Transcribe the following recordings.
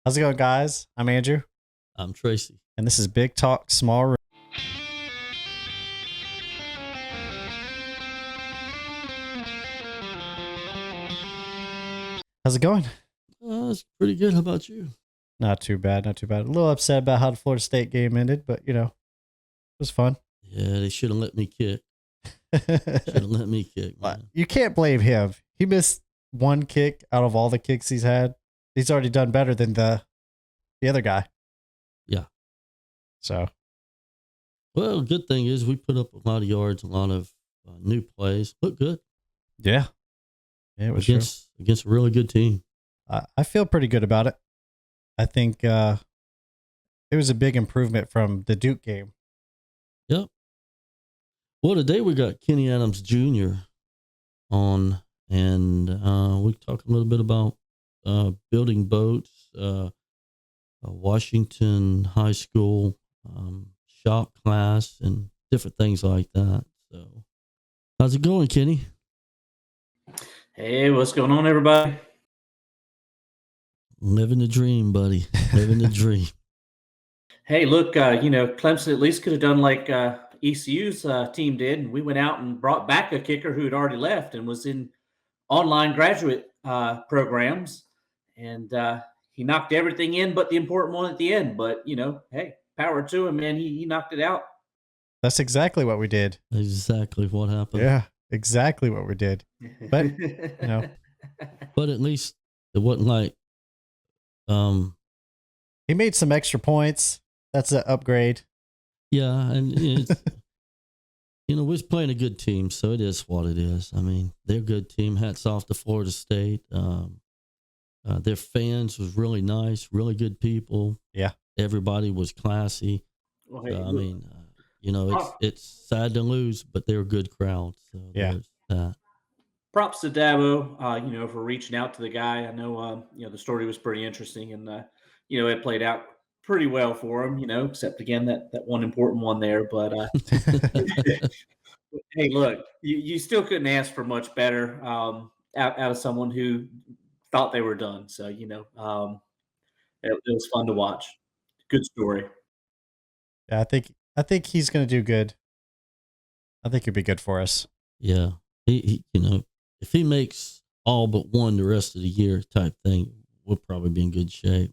How's it going, guys? I'm Andrew, I'm Tracy. and this is Bigtalk-Smallroom. How's it going? It's pretty good. How about you? Not too bad, not too bad. A little upset about how the Florida State game ended, but, it was fun. Yeah, they should have let me kick. Should have let me kick, man. You can't blame him. He missed one kick out of all the kicks he's had. He's already done better than the other guy. Yeah. So, Well, good thing is we put up a lot of yards, a lot of new plays. Look good. yeah. Yeah, it was against a really good team. I feel pretty good about it. I think it was a big improvement from the Duke game. Yep. Well, today we got Kenny Adams Jr. on, and we talked a little bit about building boats, Washington High School shop class, and different things like that. So, how's it going, Kenny? Hey, what's going on, everybody? Living the dream, buddy. Living the dream. Hey, look, Clemson at least could have done like ECU's team did, and we went out and brought back a kicker who had already left and was in online graduate programs, and he knocked everything in but the important one at the end. But hey, power to him, man. He knocked it out. That's exactly what we did. Exactly what happened. Yeah, exactly what we did. But, But at least it wasn't like he made some extra points. That's an upgrade. Yeah, and it's, we was playing a good team, so it is what it is. I mean, they're a good team. Hats off to Florida State. Their fans was really nice, really good people. Yeah. Everybody was classy. Well, So, I mean, it's sad to lose, but they're a good crowd. So Yeah. there's that. props to Dabo, for reaching out to the guy. I know, the story was pretty interesting, and it played out pretty well for him. Except again that one important one there. But hey, look, you still couldn't ask for much better out of someone who thought they were done. So it was fun to watch. Good story. Yeah, I think he's going to do good. I think he'll be good for us. Yeah. He if he makes all but one the rest of the year type thing, we'll probably be in good shape.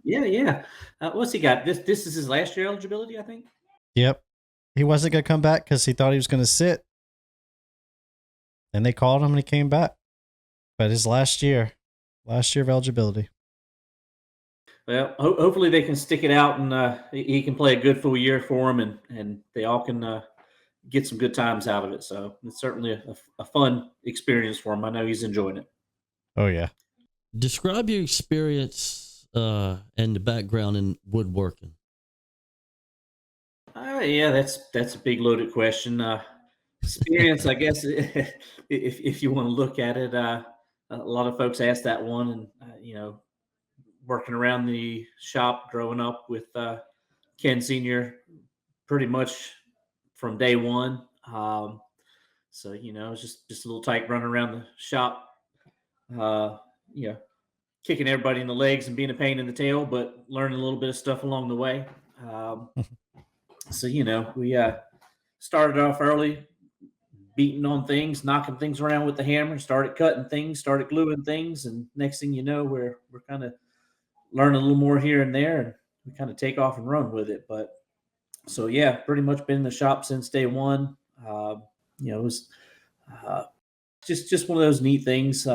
Yeah. What's he got? This is his last year eligibility, I think. Yep. He wasn't going to come back because he thought he was going to sit. Then they called him and he came back. But his last year of eligibility. Well, hopefully they can stick it out and he can play a good full year for him, and they all can get some good times out of it. So it's certainly a fun experience for him. I know he's enjoying it. Oh, yeah. Describe your experience and the background in woodworking. Yeah, that's a big loaded question. Experience, I guess, if you want to look at it, a lot of folks ask that one, and working around the shop, growing up with Ken Senior, pretty much from day one. So it's just a little tight running around the shop, uh, you know, kicking everybody in the legs and being a pain in the tail, but learning a little bit of stuff along the way. Um, so we started off early, beating on things, knocking things around with the hammer, started cutting things, started gluing things, and next thing you know, we're kind of learning a little more here and there, and we kind of take off and run with it. But so yeah, pretty much been in the shop since day one. It was uh, just one of those neat things,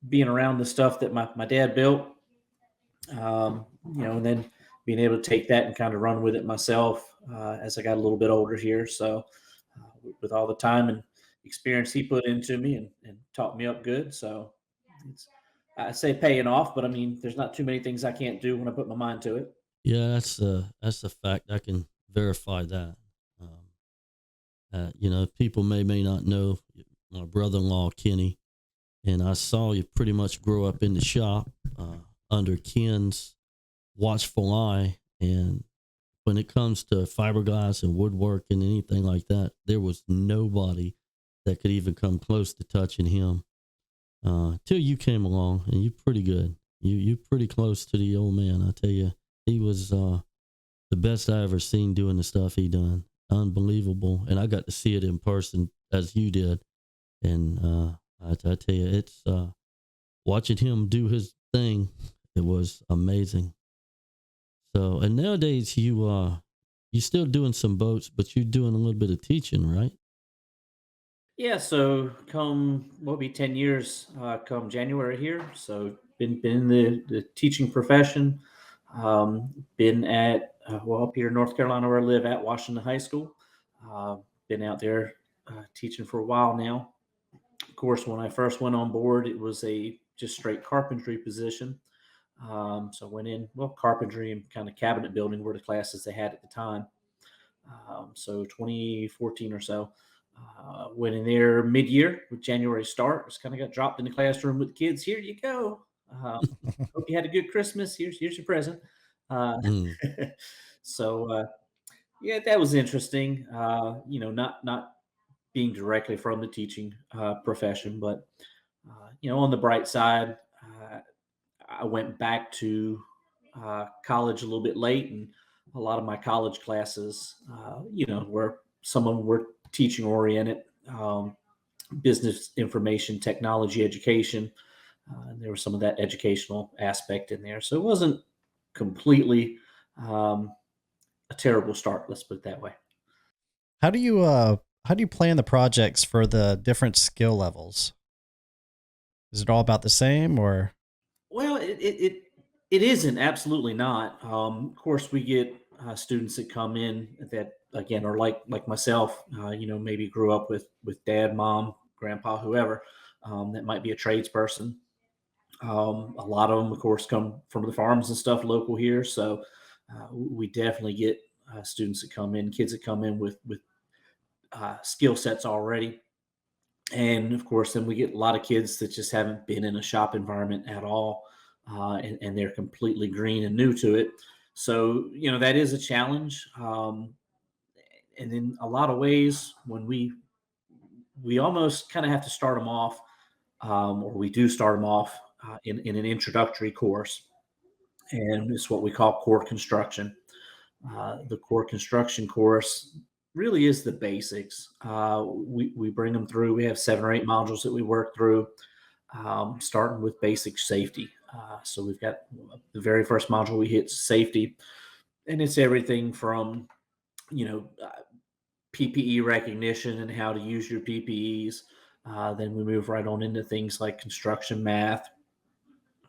being around the stuff that my dad built, and then being able to take that and kind of run with it myself as I got a little bit older here. So with all the time and experience he put into me and taught me up good. So it's, I say paying off, but I mean, there's not too many things I can't do when I put my mind to it. Yeah, that's a fact. I can verify that. People may not know my brother-in-law Kenny, and I saw you pretty much grow up in the shop under Ken's watchful eye. And when it comes to fiberglass and woodwork and anything like that, there was nobody that could even come close to touching him till you came along, and you're pretty good. You pretty close to the old man. I tell you, he was the best I ever seen doing the stuff he done. Unbelievable, and I got to see it in person as you did. And I tell you, it's watching him do his thing. It was amazing. So, and nowadays you still doing some boats, but you're doing a little bit of teaching, right? Yeah, so come will be 10 years come January here. So been in the teaching profession. Been at well up here in North Carolina where I live at Washington High School. Uh, been out there teaching for a while now. Of course, when I first went on board, it was a just straight carpentry position. So I went in carpentry and kind of cabinet building were the classes they had at the time. So 2014 or so. Went in there mid-year with January start. Just kind of got dropped in the classroom with the kids. Here you go. Hope you had a good Christmas. Here's your present. Uh, Mm. so yeah, that was interesting. Not being directly from the teaching profession, but on the bright side, I went back to college a little bit late, and a lot of my college classes, were some of them were teaching oriented, business information technology education. And there was some of that educational aspect in there, so it wasn't completely um, a terrible start. Let's put it that way. How do you plan the projects for the different skill levels? Is it all about the same or Well, it isn't absolutely not. Of course, we get students that come in that again are like myself. Maybe grew up with dad, mom, grandpa, whoever. That might be a tradesperson. A lot of them, of course, come from the farms and stuff local here. So we definitely get students that come in, kids that come in with skill sets already. And of course, then we get a lot of kids that just haven't been in a shop environment at all, and they're completely green and new to it. So that is a challenge. And in a lot of ways, when we almost kind of have to start them off, or we do start them off in an introductory course, and it's what we call core construction. The core construction course really is the basics. We bring them through. We have 7 or 8 modules that we work through, starting with basic safety. So we've got the very first module we hit safety, and it's everything from you know PPE recognition and how to use your PPEs. Then we move right on into things like construction math,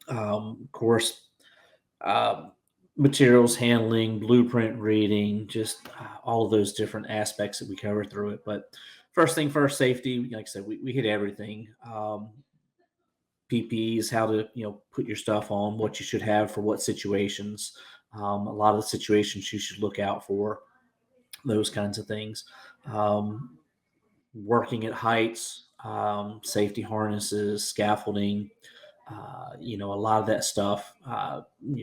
of course, um, materials handling, blueprint reading, just all of those different aspects that we cover through it. But first thing first, safety. Like I said, we hit everything. PPEs, how to put your stuff on, what you should have for what situations. A lot of the situations you should look out for, those kinds of things. Um, Working at heights, safety harnesses, scaffolding, a lot of that stuff,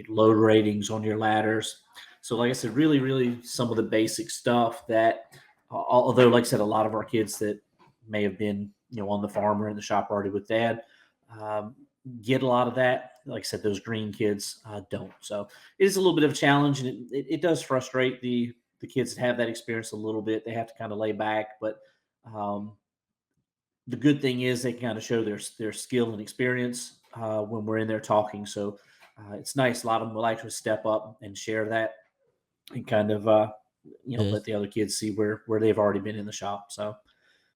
load ratings on your ladders. So, like I said, really, really some of the basic stuff that, although, like I said, a lot of our kids that may have been, on the farm or in the shop already with dad, um, get a lot of that. Like I said, those green kids don't. So it is a little bit of a challenge, and it does frustrate the kids that have that experience a little bit. They have to kind of lay back, but um, the good thing is they can kind of show their skill and experience when we're in there talking. So it's nice. A lot of them will actually step up and share that and kind of let Yes. the other kids see where they've already been in the shop. So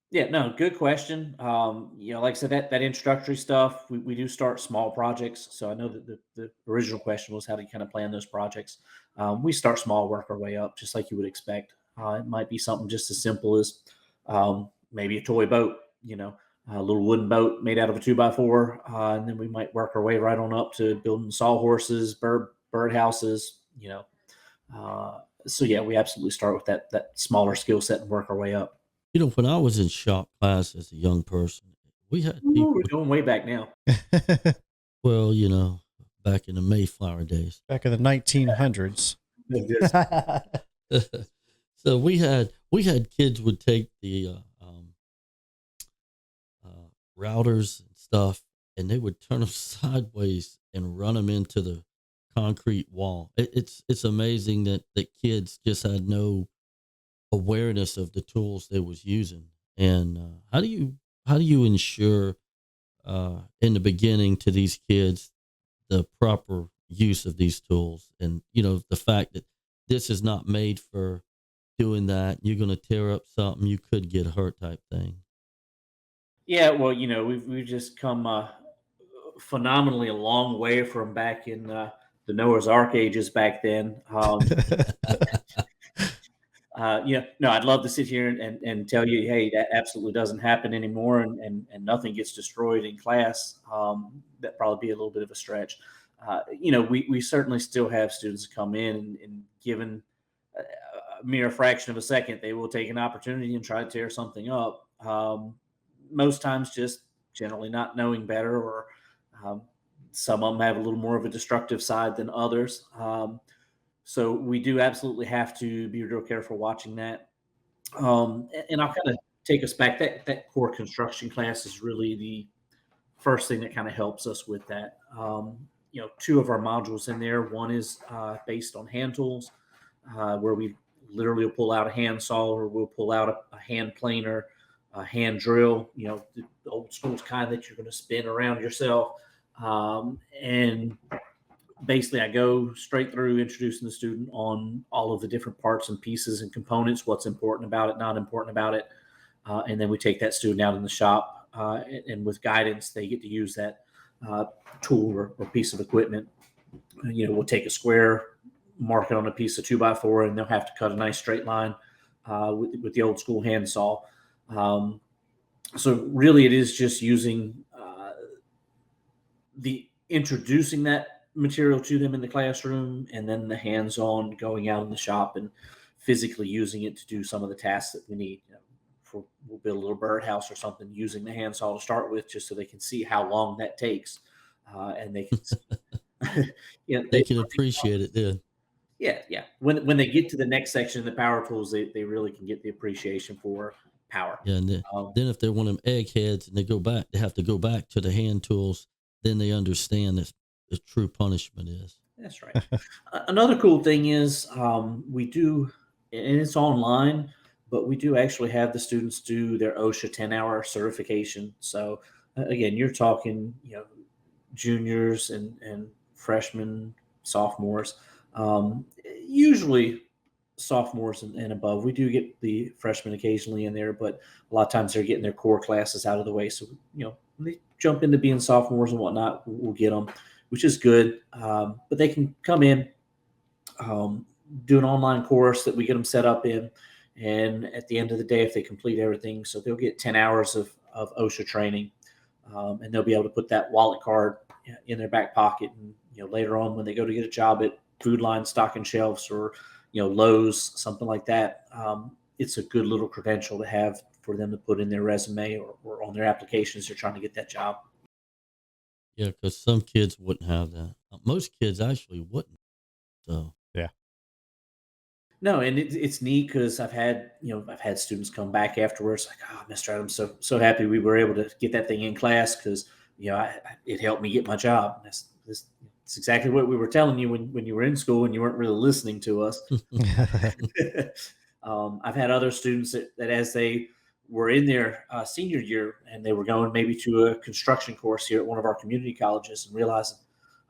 yeah, no, good question. Like I said, that introductory stuff, we do start small projects. So I know that the original question was how do you kind of plan those projects? We start small, work our way up, just like you would expect. It might be something just as simple as maybe a toy boat, a little wooden boat made out of a 2x4, and then we might work our way right on up to building sawhorses, bird houses, so yeah, we absolutely start with that smaller skill set and work our way up. When I was in shop class as a young person, we had Ooh, we're people. going way back now. back Well, back in the Mayflower days. in the 1900s? Yes. So we had kids would take the routers and stuff and they would turn them sideways and run them into the concrete wall. It's amazing that kids just had no awareness of the tools they was using. And how do you ensure in the beginning to these kids the proper use of these tools, and the fact that this is not made for doing that, you're going to tear up something, you could get hurt type thing. Yeah, well, we've just come phenomenally a long way from back in the Noah's Ark ages back then. No, I'd love to sit here and tell you, hey, that absolutely doesn't happen anymore, and nothing gets destroyed in class. That probably be a little bit of a stretch. We certainly still have students come in and given a mere fraction of a second, they will take an opportunity and try to tear something up. Most times, just generally not knowing better, or um, some of them have a little more of a destructive side than others. So we do absolutely have to be real careful watching that. And I'll kind of take us back. That core construction class is really the first thing that kind of helps us with that. Two of our modules in there. One is based on hand tools, where we literally will pull out a hand saw, or we'll pull out a hand planer, a hand drill. The old school kind that you're going to spin around yourself. And basically, I go straight through introducing the student on all of the different parts and pieces and components, what's important about it, not important about it. And then we take that student out in the shop, and with guidance, they get to use that uh, tool or piece of equipment. We'll take a square, mark it on a piece of 2x4, and they'll have to cut a nice straight line with the old school hand saw. Um, so really, it is just using the introducing that material to them in the classroom, and then the hands-on going out in the shop and physically using it to do some of the tasks that we need. For we'll build a little birdhouse or something, using the handsaw to start with, just so they can see how long that takes, and they can They can appreciate it then. yeah, yeah. When they get to the next section in the power tools, they really can get the appreciation for power. Yeah, and Um, then if they're one of them eggheads and they have to go back to the hand tools, then they understand that the true punishment is. That's right. Another cool thing is we do, and it's online, but we do actually have the students do their OSHA 10-hour certification. So again, you're talking, juniors and freshmen, sophomores, usually sophomores and above. We do get the freshmen occasionally in there, but a lot of times they're getting their core classes out of the way. So, when they jump into being sophomores and whatnot, we'll get them, which is good. But they can come in, um, do an online course that we get them set up in. And at the end of the day, if they complete everything, so they'll get 10 hours of OSHA training, and they'll be able to put that wallet card in their back pocket. And, later on when they go to get a job at Food Line stocking shelves, or, Lowe's, something like that, it's a good little credential to have for them to put in their resume, or on their applications they're trying to get that job. Yeah, because some kids wouldn't have that. Most kids actually wouldn't. So Yeah. No, and it's neat because I've had students come back afterwards like, oh, Mr. Adams, so happy we were able to get that thing in class, because it helped me get my job. And that's exactly what we were telling you when you were in school and you weren't really listening to us. I've had other students that as they were in their senior year, and they were going maybe to a construction course here at one of our community colleges, and realizing,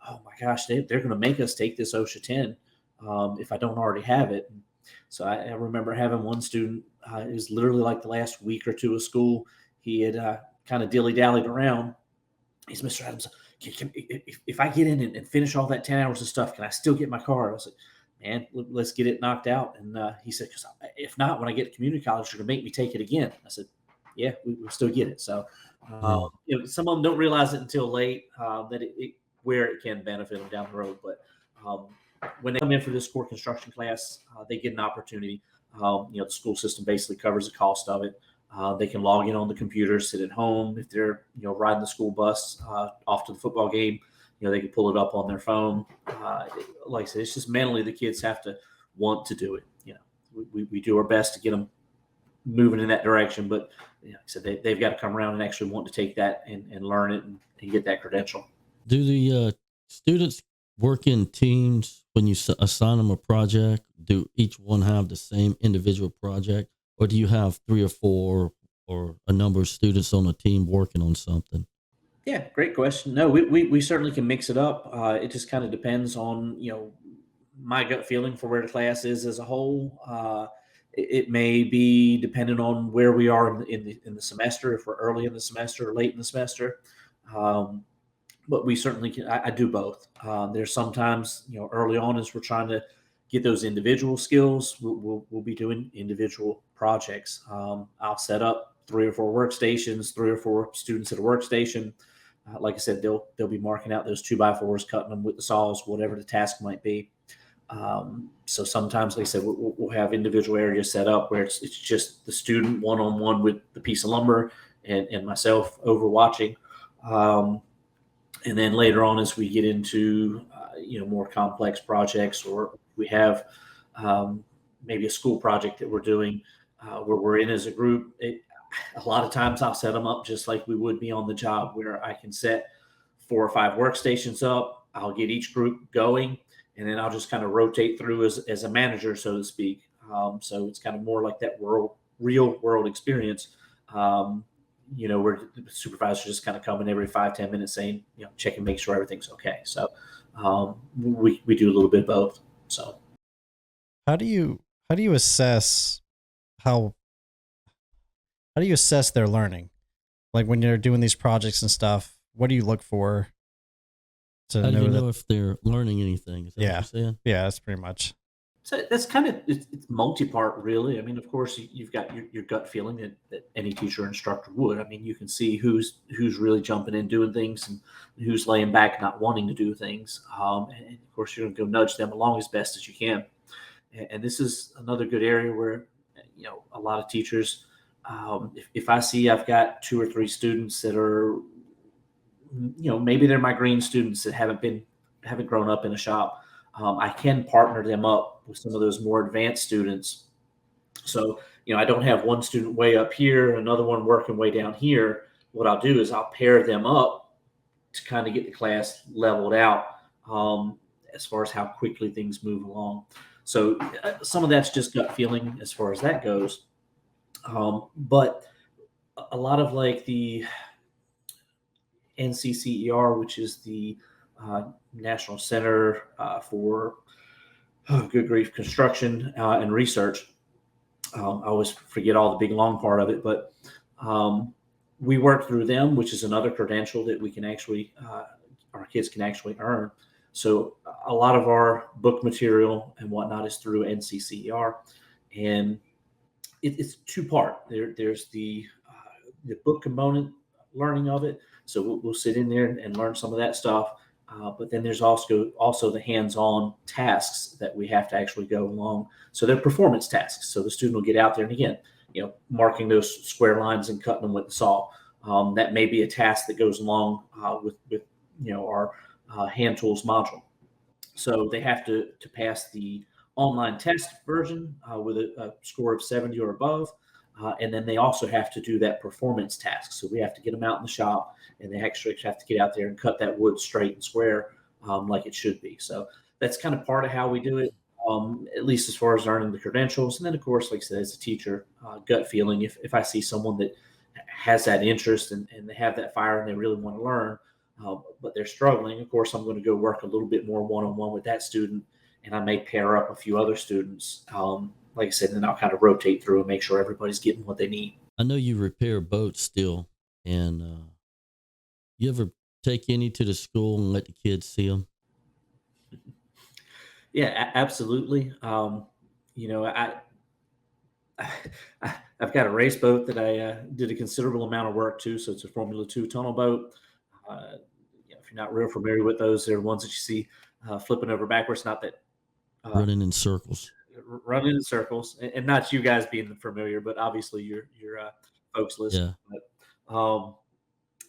oh my gosh, they're going to make us take this OSHA 10, if I don't already have it. And so I remember having one student, it was literally like the last week or two of school. He had kind of dilly dallied around. He's, Mr. Adams, if I get in and finish all that 10 hours of stuff, can I still get my car? I was like, man, let's get it knocked out. And he said, because if not, when I get to community college, you're going to make me take it again. I said, yeah, we'll still get it. So, yeah, some of them don't realize it until late, that where it can benefit them down the road. But um, when they come in for this core construction class, they get an opportunity. The school system basically covers the cost of it. They can log in on the computer, sit at home. If they're riding the school bus off to the football game, they can pull it up on their phone. Like I said, it's just mentally the kids have to want to do it. We do our best to get them moving in that direction. But like I said, they've got to come around and actually want to take that and learn it and get that credential. Do the students work in teams when you assign them a project? Do each one have the same individual project, or do you have three or four or a number of students on a team working on something? Yeah, great question. No, we certainly can mix it up. It just kind of depends on my gut feeling for where the class is as a whole. It may be dependent on where we are in the semester, if we're early in the semester or late in the semester. Um, but we certainly can. I do both. There's sometimes early on as we're trying to get those individual skills, we'll be doing individual projects. I'll set up 3 or 4 workstations, 3 or 4 students at a workstation. Like I said, they'll be marking out those 2x4s, cutting them with the saws, whatever the task might be. So sometimes, like I said, we'll have individual areas set up where it's just the student one on one with the piece of lumber and myself overwatching. Um, and then later on, as we get into more complex projects, or we have um, maybe a school project that we're doing where we're in as a group, a lot of times I'll set them up just like we would be on the job, where I can set 4 or 5 workstations up. I'll get each group going, and then I'll just kind of rotate through as a manager, so to speak. So it's kind of more like that real world experience. Um, where the supervisor just kind of come in every 5-10 minutes saying, check and make sure everything's okay. So we do a little bit of both. So How do you assess how how do you assess their learning? Like when you're doing these projects and stuff, what do you look for to How do know you that? know if they're learning anything? Is that what Yeah, you're saying? yeah, that's pretty much. So that's kind of it's multi-part, really. I mean, of course, you've got your gut feeling that any teacher or instructor would. I mean, you can see who's really jumping in doing things and who's laying back not wanting to do things. And of course, you're going to go nudge them along as best as you can. And this is another good area where a lot of teachers, if I see I've got 2 or 3 students that are maybe they're my green students that haven't grown up in a shop. I can partner them up with some of those more advanced students. So I don't have one student way up here, another one working way down here. What I'll do is I'll pair them up to kind of get the class leveled out as far as how quickly things move along. So some of that's just gut feeling as far as that goes. But a lot of like the NCCER, which is the National Center for Good Grief Construction and Research. I always forget all the big long part of it, but um, we work through them, which is another credential that we can actually, our kids can actually earn. So a lot of our book material and whatnot is through NCCER, and it's 2 part. There's the book component learning of it. So we'll sit in there and learn some of that stuff. But then there's also the hands-on tasks that we have to actually go along. So they're performance tasks. So the student will get out there and again, marking those square lines and cutting them with the saw. That may be a task that goes along with our hand tools module. So they have to pass the online test version with a score of 70 or above. And then they also have to do that performance task. So we have to get them out in the shop, and they actually have to get out there and cut that wood straight and square like it should be. So that's kind of part of how we do it, at least as far as earning the credentials. And then, of course, like I said, as a teacher, gut feeling, if I see someone that has that interest and they have that fire and they really want to learn, but they're struggling, of course, I'm going to go work a little bit more one-on-one with that student, and I may pair up a few other students. Like I said, and then I'll kind of rotate through and make sure everybody's getting what they need. I know you repair boats still, and you ever take any to the school and let the kids see them? Yeah, absolutely. I, I've got a race boat that I did a considerable amount of work to. So it's a Formula 2 tunnel boat. Uh, if you're not real familiar with those, they're ones that you see flipping over backwards. Not that uh, Running in circles. running in circles, and not you guys being familiar, but obviously your folks listening. Yeah.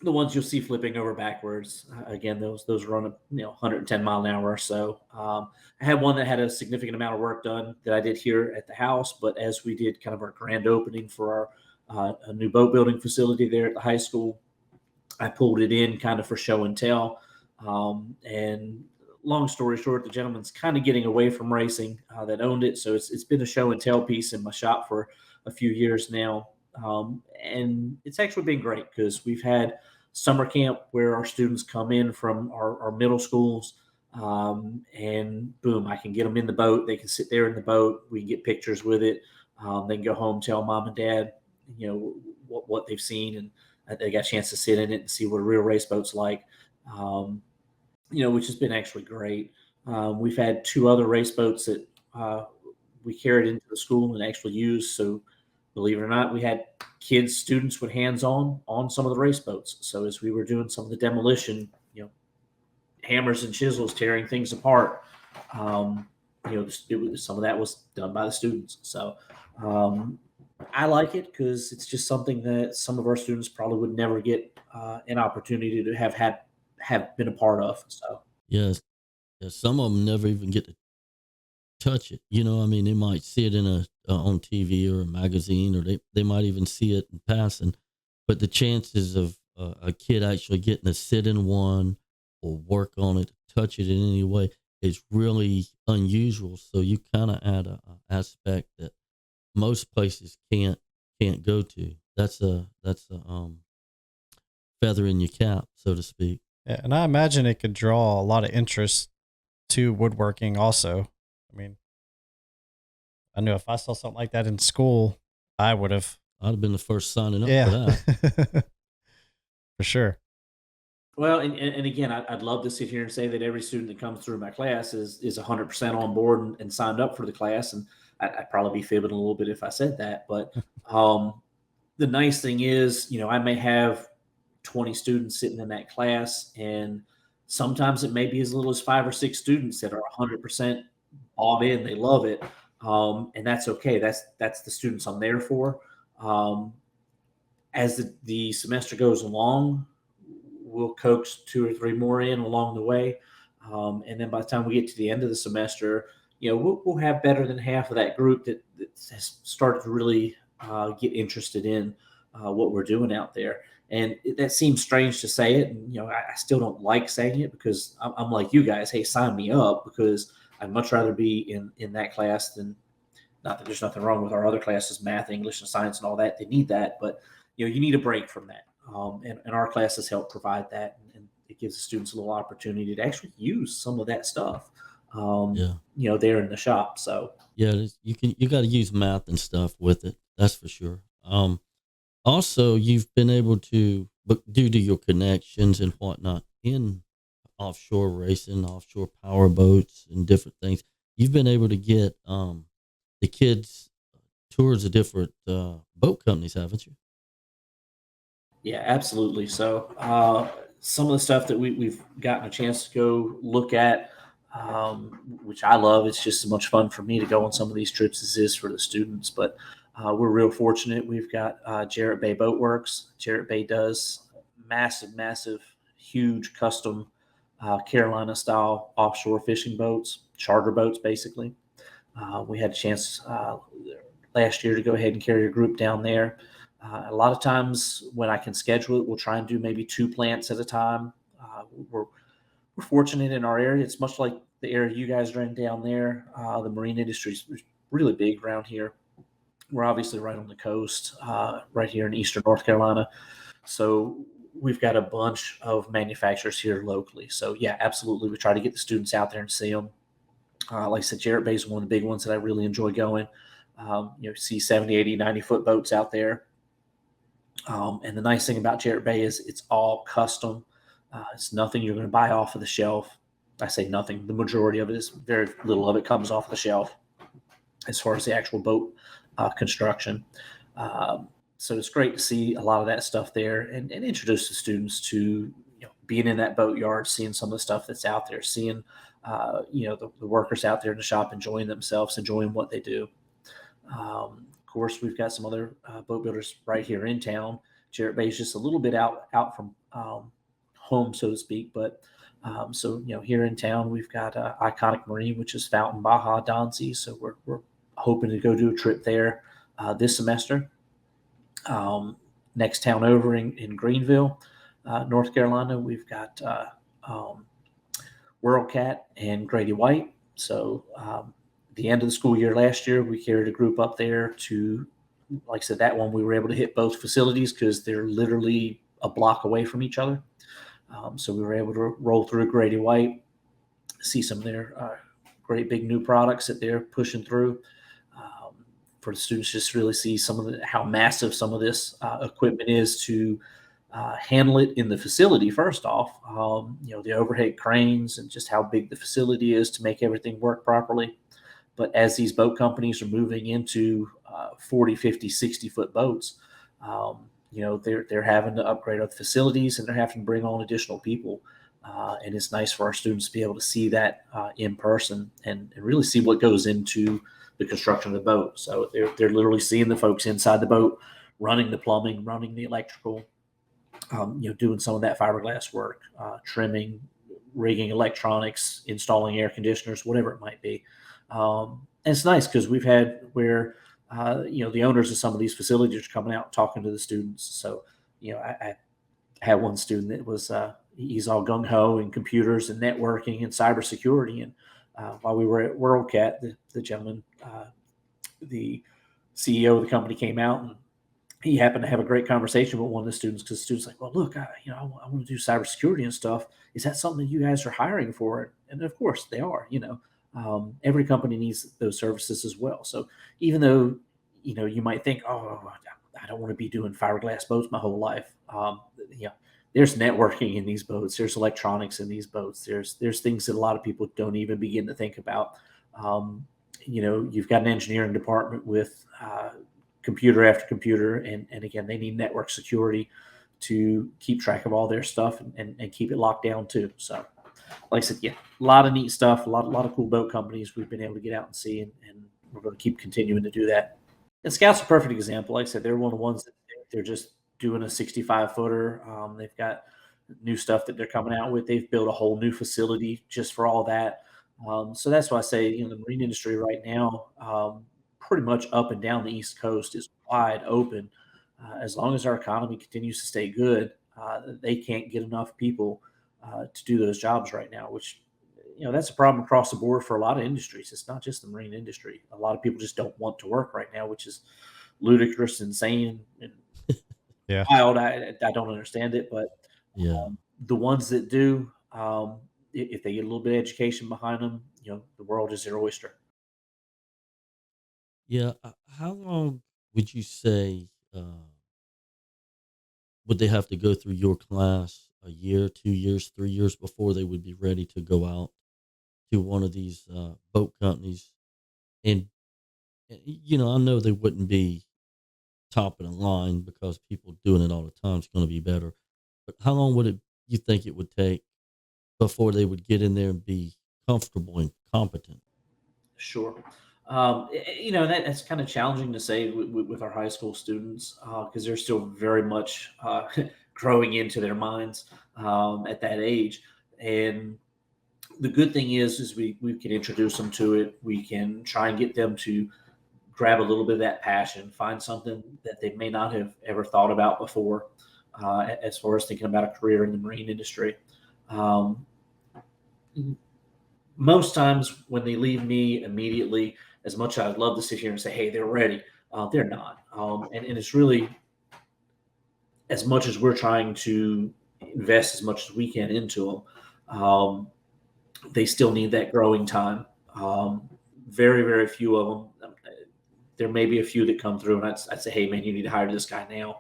But the ones you'll see flipping over backwards. Again, those run 110 mile an hour or so. I had one that had a significant amount of work done that I did here at the house, but as we did kind of our grand opening for our a new boat building facility there at the high school, I pulled it in kind of for show and tell. And long story short, the gentleman's kind of getting away from racing that owned it. So it's been a show and tell piece in my shop for a few years now. And it's actually been great because we've had summer camp where our students come in from our middle schools. And boom, I can get them in the boat. They can sit there in the boat. We can get pictures with it. They can go home, tell mom and dad, what they've seen, and they got a chance to sit in it and see what a real race boat's like, um, which has been actually great. We've had two other race boats that we carried into the school and actually used. So, believe it or not, we had kids, students with hands on some of the race boats. So, as we were doing some of the demolition, hammers and chisels tearing things apart, some of that was done by the students. So, um, I like it because it's just something that some of our students probably would never get an opportunity to have been a part of. So Yes, yeah, some of them never even get to touch it. I mean, they might see it in on TV or a magazine, or they might even see it in passing. But the chances of a kid actually getting to sit in one or work on it, touch it in any way, is really unusual. So you kind of add a aspect that most places can't go to. That's a feather in your cap, so to speak. Yeah, and I imagine it could draw a lot of interest to woodworking also. I mean, I knew if I saw something like that in school, I would have. I'd have been the first signing up for Yeah, that. for sure. well, and again, I'd love to sit here and say that every student that comes through my class is 100% on board and signed up for the class, and I'd probably be fibbing a little bit if I said that. But the nice thing is, I may have 20 students sitting in that class, and sometimes it may be as little as 5 or 6 students that are 100% bought in. They love it, and that's okay. That's the students I'm there for. Um, as the semester goes along, we'll coax 2 or 3 more in along the way, and then by the time we get to the end of the semester, we'll have better than half of that group that has started to really get interested in what we're doing out there. And that seems strange to say it, and I still don't like saying it because I'm like you guys. Hey, sign me up because I'd much rather be in that class than, not that there's nothing wrong with our other classes, math, English, and science, and all that. They need that, but you need a break from that. And our classes help provide that, and it gives the students a little opportunity to actually use some of that stuff, Yeah. there in the shop. So Yeah, you got to use math and stuff with it. That's for sure. Also, you've been able to, but due to your connections and whatnot in offshore racing, offshore power boats, and different things, you've been able to get the kids tours of different boat companies, haven't you? yeah, absolutely. So some of the stuff that we've gotten a chance to go look at, which I love, it's just as much fun for me to go on some of these trips as it is for the students. But we're real fortunate. We've got Jarrett Bay Boat Works. Jarrett Bay does massive, huge custom Carolina style offshore fishing boats, charter boats, basically. We had a chance last year to go ahead and carry a group down there. A lot of times when I can schedule it, we'll try and do maybe 2 plants at a time. We're fortunate in our area. It's much like the area you guys are in down there. The marine industry is really big around here. We're obviously right on the coast, right here in eastern North Carolina. So we've got a bunch of manufacturers here locally. So yeah, absolutely. We try to get the students out there and see them. Like I said, Jarrett Bay is one of the big ones that I really enjoy going. See 70, 80, 90 foot boats out there. And the nice thing about Jarrett Bay is it's all custom. It's nothing you're going to buy off of the shelf. I say nothing. The majority of it is, very little of it comes off the shelf as far as the actual boat construction. So it's great to see a lot of that stuff there, and introduce the students to being in that boat yard, seeing some of the stuff that's out there, seeing the workers out there in the shop enjoying themselves, enjoying what they do. Of course, we've got some other boat builders right here in town. Jarrett Bay is just a little bit out from home, so to speak. But so here in town, we've got Iconic Marine, which is Fountain, Baja, Donsey. So we're hoping to go do a trip there this semester. Next town over in Greenville, North Carolina, we've got um, WorldCat and Grady White. So the end of the school year last year, we carried a group up there to, like I said, that one we were able to hit both facilities because they're literally a block away from each other. So we were able to roll through Grady White, see some of their great big new products that they're pushing through. For the students, just really see some of how massive some of this equipment is to handle it in the facility. First off, the overhead cranes and just how big the facility is to make everything work properly. But as these boat companies are moving into 40, 50, 60-foot boats, they're having to upgrade our facilities and they're having to bring on additional people. And it's nice for our students to be able to see that in person and really see what goes into the construction of the boat. So they're literally seeing the folks inside the boat, running the plumbing, running the electrical, doing some of that fiberglass work, trimming, rigging electronics, installing air conditioners, whatever it might be. And it's nice because we've had where the owners of some of these facilities are coming out and talking to the students. So I had one student that was he's all gung ho in computers and networking and cybersecurity. And while we were at WorldCat, the gentleman, the CEO of the company, came out and he happened to have a great conversation with one of the students because the student's like, well, look, I want to do cybersecurity and stuff. Is that something that you guys are hiring for? And of course they are. Every company needs those services as well. So even though you might think, oh, I don't want to be doing fiberglass boats my whole life. There's networking in these boats. There's electronics in these boats. There's things that a lot of people don't even begin to think about. You've got an engineering department with computer after computer, and again, they need network security to keep track of all their stuff and keep it locked down too. So, like I said, yeah, a lot of neat stuff, a lot of cool boat companies we've been able to get out and see, and we're going to keep continuing to do that. And Scout's a perfect example. Like I said, they're one of the ones that they're just doing a 65-footer. They've got new stuff that they're coming out with. They've built a whole new facility just for all that. So that's why I say, the marine industry right now, pretty much up and down the East Coast, is wide open. As long as our economy continues to stay good, they can't get enough people to do those jobs right now, which, that's a problem across the board for a lot of industries. It's not just the marine industry. A lot of people just don't want to work right now, which is ludicrous, insane, and Yeah. wild. I don't understand it, but Yeah. the ones that do, if they get a little bit of education behind them, the world is their oyster. Yeah. How long would you say would they have to go through your class? A year, 2 years, 3 years before they would be ready to go out to one of these boat companies? And I know they wouldn't be top of the line because people doing it all the time is going to be better. But how long would it you think it would take before they would get in there and be comfortable and competent? Sure. That's kind of challenging to say with our high school students because they're still very much growing into their minds at that age. And the good thing is we can introduce them to it. We can try and get them to grab a little bit of that passion, find something that they may not have ever thought about before, as far as thinking about a career in the marine industry. Um, Most times when they leave me immediately, as much as I'd love to sit here and say, hey, they're ready, they're not. And it's really, as much as we're trying to invest as much as we can into them, they still need that growing time. Very, very few of them. There may be a few that come through, and I'd say, hey, man, you need to hire this guy now.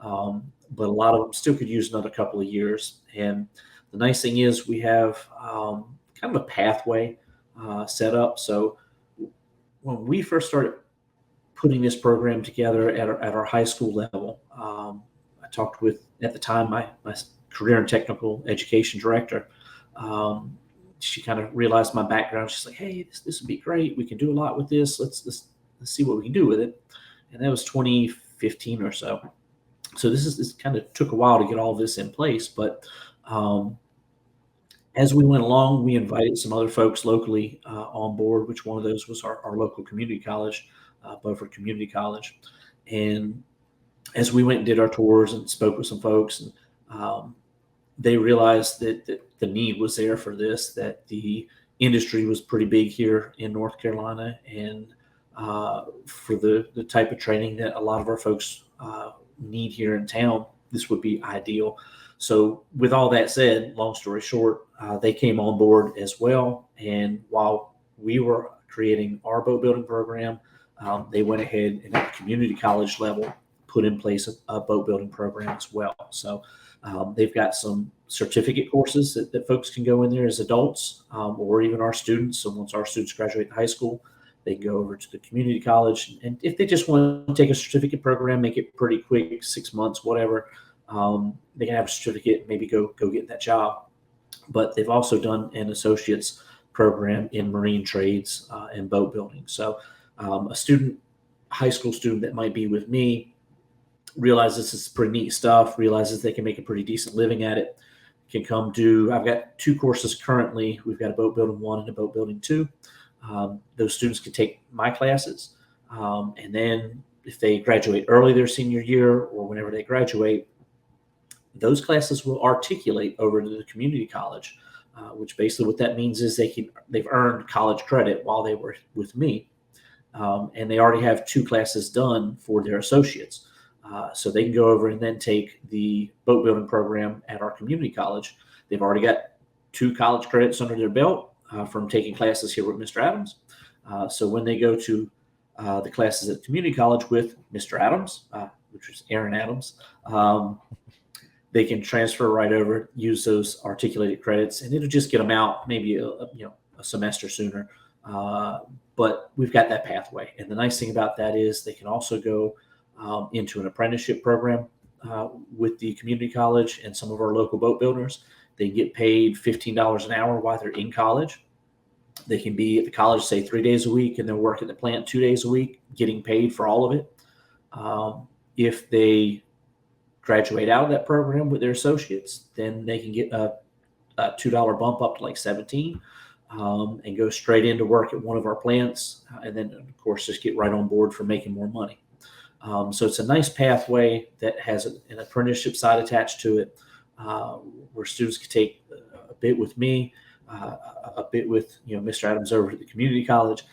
But a lot of them still could use another couple of years. And the nice thing is we have kind of a pathway set up. So when we first started putting this program together at our high school level, I talked with, at the time, my career and technical education director. She kind of realized my background. She's like, hey, this would be great. We can do a lot with this. Let's see what we can do with it. And that was 2015 or so. So this kind of took a while to get all of this in place, but um, as we went along, we invited some other folks locally on board, which one of those was our local community college, Beaufort Community College. And as we went and did our tours and spoke with some folks, and um, they realized that the need was there for this, that the industry was pretty big here in North Carolina, and for the type of training that a lot of our folks need here in town, this would be ideal. So, with all that said, long story short, they came on board as well. And while we were creating our boat building program, they went ahead and at the community college level put in place a boat building program as well. So, they've got some certificate courses that folks can go in there as adults, or even our students. So once our students graduate high school, they can go over to the community college. And if they just want to take a certificate program, make it pretty quick, 6 months, whatever, they can have a certificate, maybe go get that job. But they've also done an associate's program in marine trades and boat building. So a student, high school student that might be with me, realizes this is pretty neat stuff, realizes they can make a pretty decent living at it, can come do. I've got two courses currently. We've got a boat building one and a boat building two. Those students can take my classes. And then if they graduate early their senior year or whenever they graduate, those classes will articulate over to the community college, which basically what that means is they've earned college credit while they were with me, and they already have two classes done for their associates. So they can go over and then take the boat building program at our community college. They've already got two college credits under their belt from taking classes here with Mr. Adams. So when they go to the classes at community college with Mr. Adams, which is Aaron Adams, they can transfer right over, use those articulated credits, and it'll just get them out maybe a semester sooner. But we've got that pathway, and the nice thing about that is they can also go into an apprenticeship program with the community college and some of our local boat builders. They get paid $15 an hour while they're in college. They can be at the college, say 3 days a week, and they'll work at the plant 2 days a week, getting paid for all of it. If they graduate out of that program with their associates, then they can get a $2 bump up to like 17, and go straight into work at one of our plants. And then, of course, just get right on board for making more money. So it's a nice pathway that has an apprenticeship side attached to it, where students can take a bit with me, a bit with Mr. Adams over at the community college,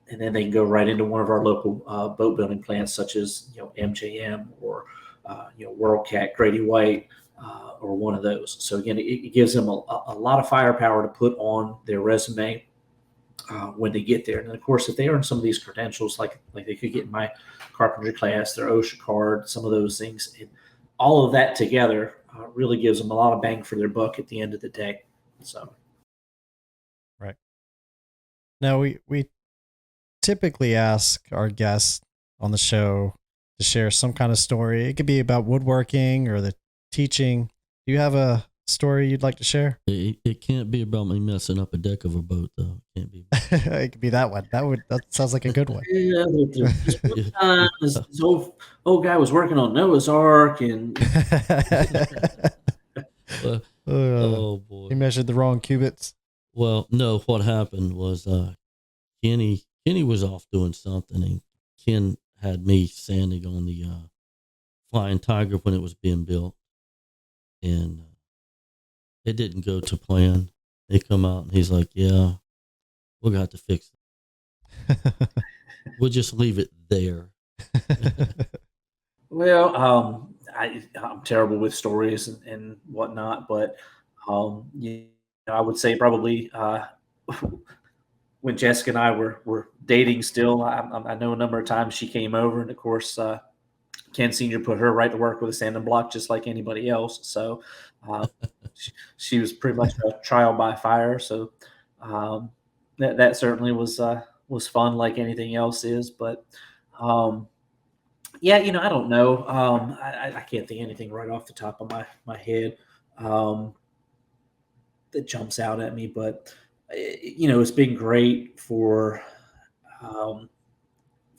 and then they can go right into one of our local boat building plants, such as MJM or WorldCat, Grady White, or one of those. So again, it gives them a lot of firepower to put on their resume when they get there. And of course, if they earn some of these credentials, like they could get in my carpentry class, their OSHA card, some of those things, and all of that together really gives them a lot of bang for their buck at the end of the day. So, Right. Now we typically ask our guests on the show to share some kind of story. It could be about woodworking or the teaching. Do you have a story you'd like to share? It can't be about me messing up a deck of a boat, though. It can't be. It could be that one. That sounds like a good one. yeah, this one time, this old guy was working on Noah's Ark, and Oh boy! He measured the wrong cubits. Well, no. What happened was Kenny was off doing something, and Ken had me sanding on the Flying Tiger when it was being built, and it didn't go to plan. They come out and he's like, "Yeah, we'll have to fix it. We'll just leave it there." well, I'm terrible with stories and whatnot, but I would say probably when Jessica and I were dating still, I know a number of times she came over, and of course, Ken Senior put her right to work with a sanding block just like anybody else. So she was pretty much a trial by fire. So um, that certainly was fun, like anything else is. But um, yeah, I don't know. I can't think of anything right off the top of my head that jumps out at me. But it's been great um,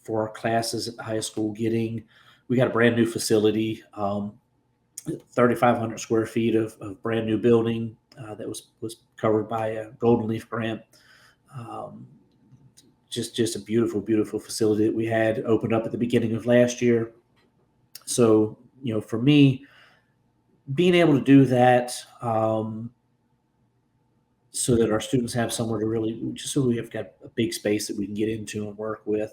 for our classes at the high school, getting we got a brand new facility, 3,500 square feet of brand new building that was covered by a Golden Leaf grant. Um, just a beautiful, beautiful facility that we had opened up at the beginning of last year. So, for me, being able to do that, so that our students have somewhere to really, just so we have got a big space that we can get into and work with.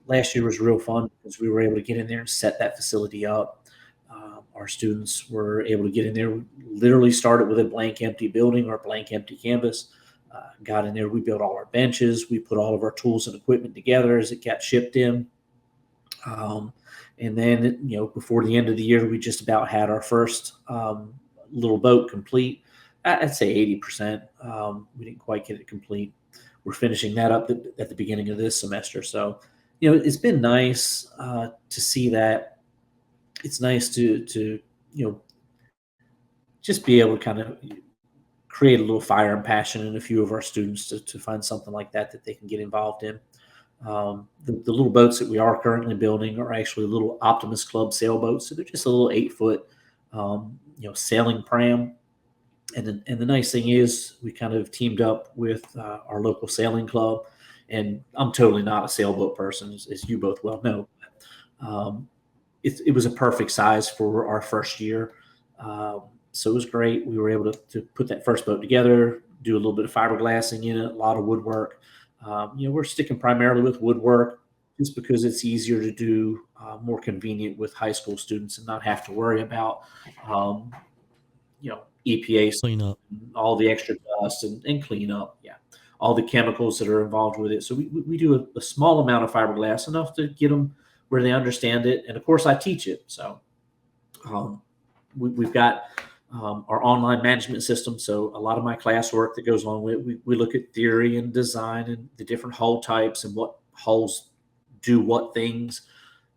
Last year was real fun because we were able to get in there and set that facility up. Our students were able to get in there, literally started with a blank empty building or blank empty canvas. Got in there, we built all our benches, we put all of our tools and equipment together as it got shipped in. Um, and then, before the end of the year, we just about had our first little boat complete. I'd say 80%. We didn't quite get it complete. We're finishing that up at the beginning of this semester. So, it's been nice to see that. It's nice to just be able to kind of create a little fire and passion in a few of our students to find something like that they can get involved in. The little boats that we are currently building are actually little Optimus Club sailboats. So they're just a little 8 foot, sailing pram. And the nice thing is we kind of teamed up with our local sailing club. And I'm totally not a sailboat person, as you both well know. Um, it was a perfect size for our first year. So it was great. We were able to put that first boat together, do a little bit of fiberglassing in it, a lot of woodwork. We're sticking primarily with woodwork just because it's easier to do, more convenient with high school students and not have to worry about, um, EPA, Clean up. all the extra dust and clean up. Yeah. All the chemicals that are involved with it. So we do a small amount of fiberglass, enough to get them where they understand it. And of course, I teach it. So um, we've got our online management system. So a lot of my classwork that goes along with it, we look at theory and design and the different hull types and what hulls do what things.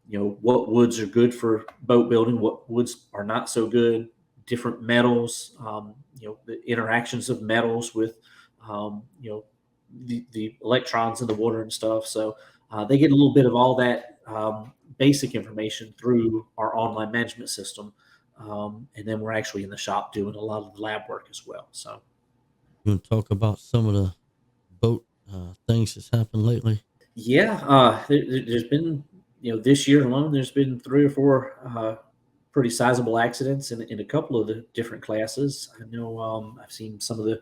What woods are good for boat building, what woods are not so good, different metals, the interactions of metals with, the electrons in the water and stuff. So they get a little bit of all that basic information through our online management system. And then we're actually in the shop doing a lot of the lab work as well. So, You want to talk about some of the boat things that's happened lately? yeah, there's been, this year alone, there's been 3 or 4 pretty sizable accidents in a couple of the different classes. I know I've seen some of the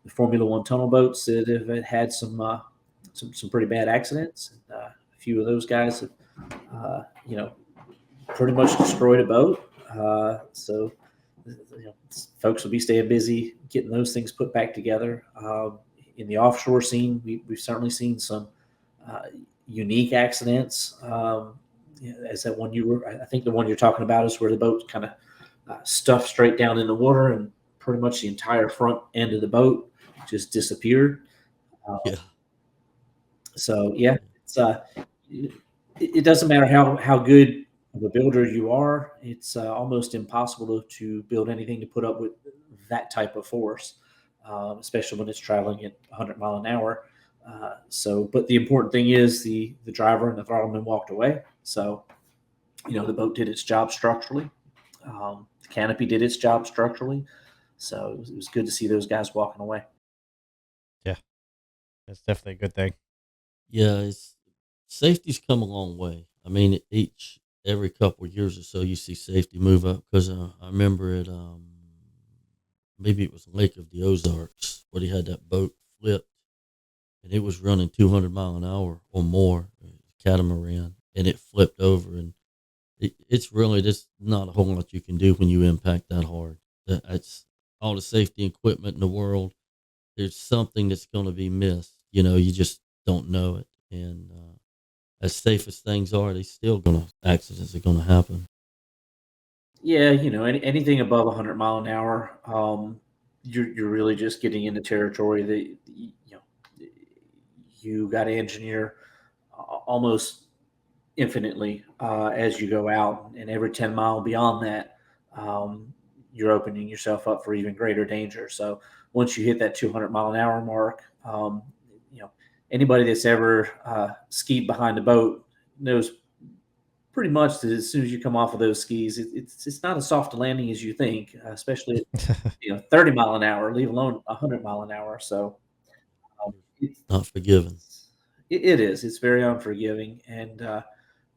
Formula One tunnel boats that have had some pretty bad accidents. And, a few of those guys have, uh, you know, pretty much destroyed a boat. So, folks will be staying busy getting those things put back together. In the offshore scene, we've certainly seen some uh, unique accidents. As that one I think the one you're talking about is where the boat kind of stuffed straight down in the water, and pretty much the entire front end of the boat just disappeared. Uh, Yeah. so yeah, it's it doesn't matter how good of a builder you are. It's almost impossible to build anything to put up with that type of force, especially when it's traveling at 100 mile an hour. But the important thing is the driver and the throttlman walked away. So, the boat did its job structurally. The canopy did its job structurally. So it was good to see those guys walking away. Yeah, that's definitely a good thing. Yeah, it's safety's come a long way. I mean, every couple of years or so, you see safety move up because I remember it. Maybe it was Lake of the Ozarks where they had that boat flip and it was running 200 mile an hour or more, catamaran, and it flipped over. And it's really just not a whole lot you can do when you impact that hard. That's all the safety equipment in the world. There's something that's going to be missed. You just don't know it. And as safe as things are, accidents are going to happen. Yeah, anything above 100 mile an hour, you're really just getting into territory that you got to engineer almost infinitely as you go out, and every 10 mile beyond that, you're opening yourself up for even greater danger. So once you hit that 200 mile an hour mark, you know anybody that's ever skied behind a boat knows pretty much as soon as you come off of those skis, it's not as soft a landing as you think, especially at 30 mile an hour, leave alone 100 mile an hour. So it's, Not forgiven. it is. It's very unforgiving, and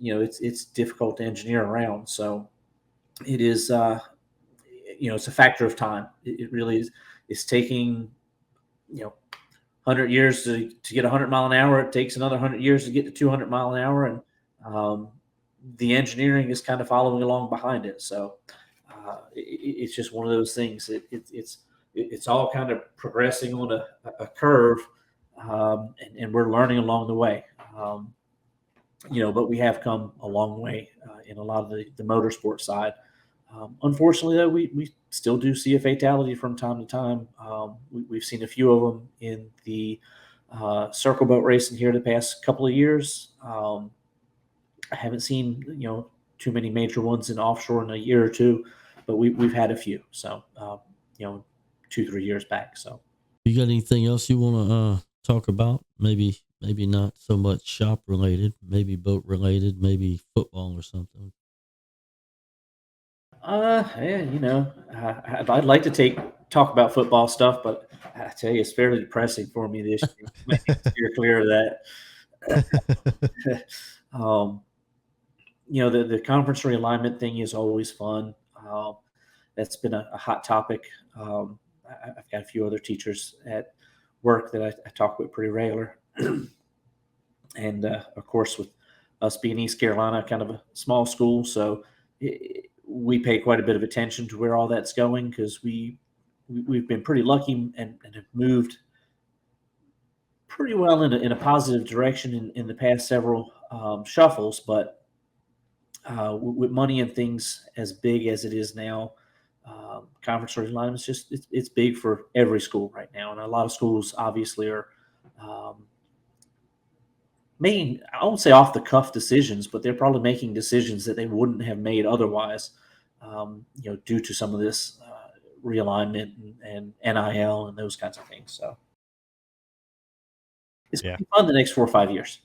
it's difficult to engineer around. So it is. It's a factor of time. It really is. It's taking 100 years to get 100 mile an hour. It takes another 100 years to get to 200 mile an hour, and um, the engineering is kind of following along behind it. So it's just one of those things. It's all kind of progressing on a curve, and we're learning along the way. But we have come a long way in a lot of the motorsport side. Unfortunately, though, we still do see a fatality from time to time. We've seen a few of them in the circle boat racing here the past couple of years. I haven't seen too many major ones in offshore in a year or two, but we've had a few. So 2-3 years back. So You got anything else you want to talk about? Maybe not so much shop related, maybe boat related, maybe football or something. yeah, I'd like to talk about football stuff, but I tell you, it's fairly depressing for me this year. Might need to steer clear of that. um, the conference realignment thing is always fun. That's been a hot topic. I've got a few other teachers at work that I talk with pretty regular, and of course, with us being East Carolina, kind of a small school, so we pay quite a bit of attention to where all that's going because we've been pretty lucky and have moved pretty well in a positive direction in the past several shuffles, but with money and things as big as it is now, conference realignment is just it's big for every school right now, and a lot of schools obviously are um, making, I won't say off the cuff decisions, but they're probably making decisions that they wouldn't have made otherwise, due to some of this realignment and NIL and those kinds of things. So it's going Yeah. to be fun the next 4 or 5 years.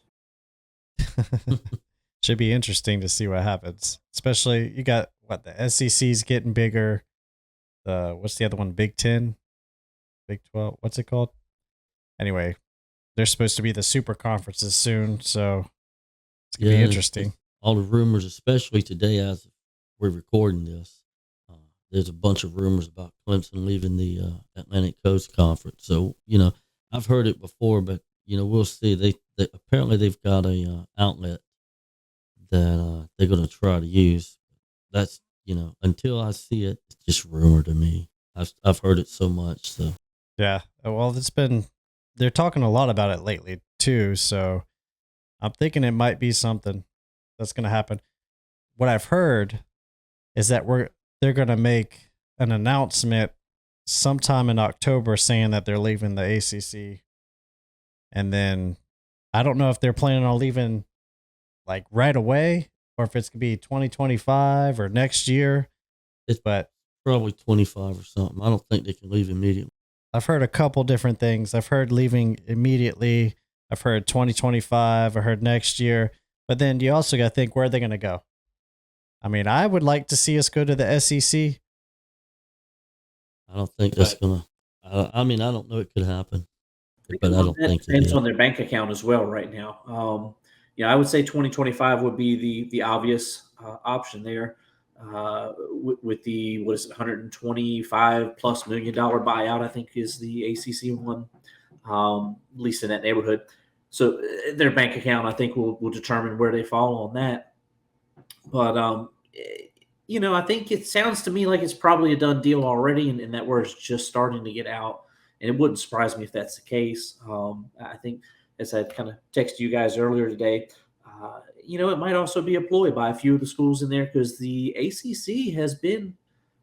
Should be interesting to see what happens. Especially you got what the SEC's getting bigger. What's the other one? Big 10, Big 12. What's it called? Anyway, they're supposed to be the super conferences soon, so it's gonna be interesting. All the rumors, especially today as we're recording this, there's a bunch of rumors about Clemson leaving the Atlantic Coast Conference. So I've heard it before, but we'll see. They apparently they've got a outlet that they're going to try to use. That's until I see it, it's just rumor to me. I've heard it so much. So Yeah. Well, they're talking a lot about it lately too, so I'm thinking it might be something that's gonna happen. What I've heard is that they're gonna make an announcement sometime in October saying that they're leaving the ACC, and then I don't know if they're planning on leaving like right away or if it's gonna be 2025 or next year. it's But probably 25 or something. I don't think they can leave immediately. I've heard a couple different things. I've heard leaving immediately. I've heard 2025. I heard next year. But then you also got to think, where are they going to go? I mean, I would like to see us go to the SEC. I don't think that's gonna. I mean, I don't know. It could happen, but I don't That think it depends is. on their bank account as well right now. I would say 2025 would be the obvious option there. With the what is it, 125 plus $1 million buyout, I think is the ACC one, at least in that neighborhood. So their bank account, I think, will determine where they fall on that. But I think it sounds to me like it's probably a done deal already, and that word's just starting to get out. And it wouldn't surprise me if that's the case. I think, as I kind of texted you guys earlier today, it might also be a ploy by a few of the schools in there because the ACC has been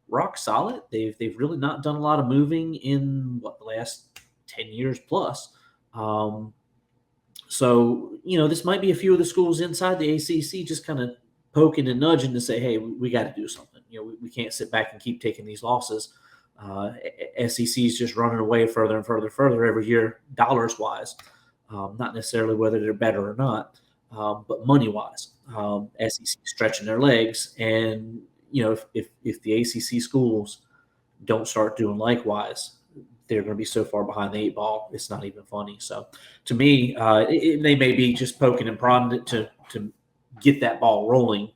rock solid. They've really not done a lot of moving in the last 10 years plus. Um, so, this might be a few of the schools inside the ACC just kind of poking and nudging to say, hey, we got to do something. We can't sit back and keep taking these losses. SEC is just running away further and further every year, dollars wise. Not necessarily whether they're better or not, but money wise. SEC stretching their legs, and if the ACC schools don't start doing likewise, they're going to be so far behind the eight ball. It's not even funny. So, to me, they may be just poking and prodding it to get that ball rolling.